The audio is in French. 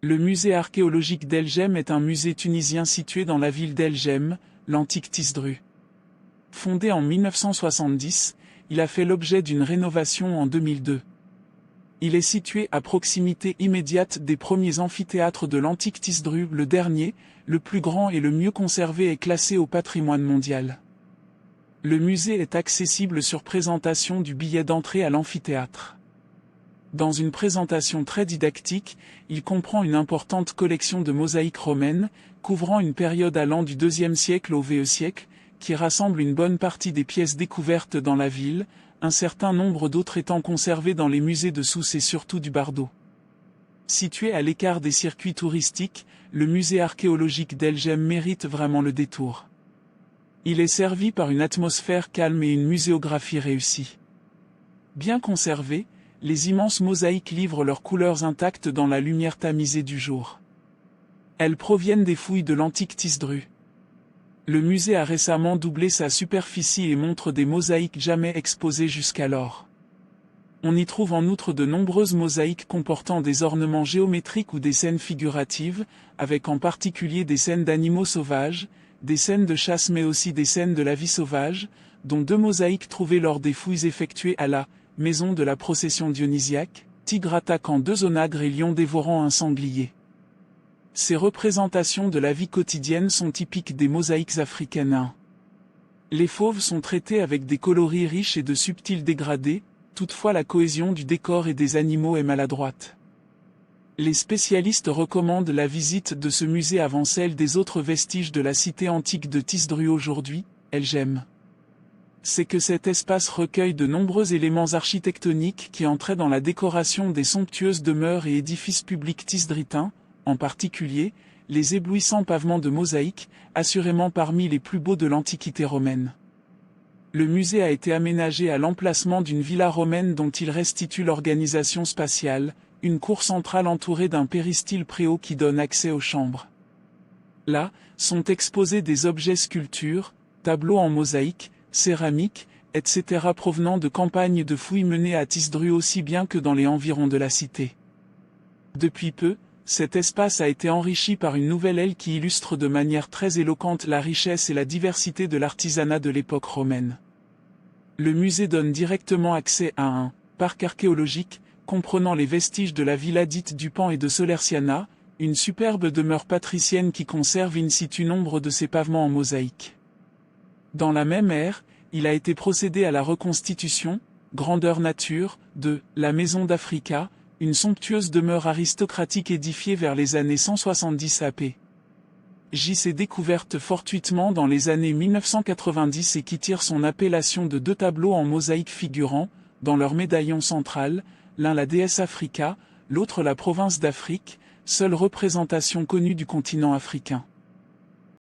Le musée archéologique d'El Jem est un musée tunisien situé dans la ville d'El Jem, l'antique Tisdru. Fondé en 1970, il a fait l'objet d'une rénovation en 2002. Il est situé à proximité immédiate des premiers amphithéâtres de l'antique Tisdru. Le dernier, le plus grand et le mieux conservé, est classé au patrimoine mondial. Le musée est accessible sur présentation du billet d'entrée à l'amphithéâtre. Dans une présentation très didactique, il comprend une importante collection de mosaïques romaines, couvrant une période allant du IIe siècle au VE siècle, qui rassemble une bonne partie des pièces découvertes dans la ville, un certain nombre d'autres étant conservées dans les musées de Sousse et surtout du Bardo. Situé à l'écart des circuits touristiques, le musée archéologique d'El Jem mérite vraiment le détour. Il est servi par une atmosphère calme et une muséographie réussie. Bien conservés, les immenses mosaïques livrent leurs couleurs intactes dans la lumière tamisée du jour. Elles proviennent des fouilles de l'antique Tisdru. Le musée a récemment doublé sa superficie et montre des mosaïques jamais exposées jusqu'alors. On y trouve en outre de nombreuses mosaïques comportant des ornements géométriques ou des scènes figuratives, avec en particulier des scènes d'animaux sauvages, des scènes de chasse mais aussi des scènes de la vie sauvage, dont 2 mosaïques trouvées lors des fouilles effectuées à la maison de la procession dionysiaque, tigre attaquant 2 onagres et lion dévorant un sanglier. Ces représentations de la vie quotidienne sont typiques des mosaïques africaines. Les fauves sont traités avec des coloris riches et de subtils dégradés, toutefois la cohésion du décor et des animaux est maladroite. Les spécialistes recommandent la visite de ce musée avant celle des autres vestiges de la cité antique de Tisdru aujourd'hui, El Jem. C'est que cet espace recueille de nombreux éléments architectoniques qui entraient dans la décoration des somptueuses demeures et édifices publics tisdritains, en particulier, les éblouissants pavements de mosaïque, assurément parmi les plus beaux de l'Antiquité romaine. Le musée a été aménagé à l'emplacement d'une villa romaine dont il restitue l'organisation spatiale, une cour centrale entourée d'un péristyle préau qui donne accès aux chambres. Là, sont exposés des objets sculptures, tableaux en mosaïque, céramique, etc. provenant de campagnes de fouilles menées à Tisdru aussi bien que dans les environs de la cité. Depuis peu, cet espace a été enrichi par une nouvelle aile qui illustre de manière très éloquente la richesse et la diversité de l'artisanat de l'époque romaine. Le musée donne directement accès à un parc archéologique, comprenant les vestiges de la villa dite du Pan et de Solerciana, une superbe demeure patricienne qui conserve in situ nombre de ses pavements en mosaïque. Dans la même ère, il a été procédé à la reconstitution, grandeur nature, de la Maison d'Africa, une somptueuse demeure aristocratique édifiée vers les années 170 AP. J s'est découverte fortuitement dans les années 1990 et qui tire son appellation de 2 tableaux en mosaïque figurant, dans leur médaillon central, l'un la déesse Africa, l'autre la province d'Afrique, seule représentation connue du continent africain.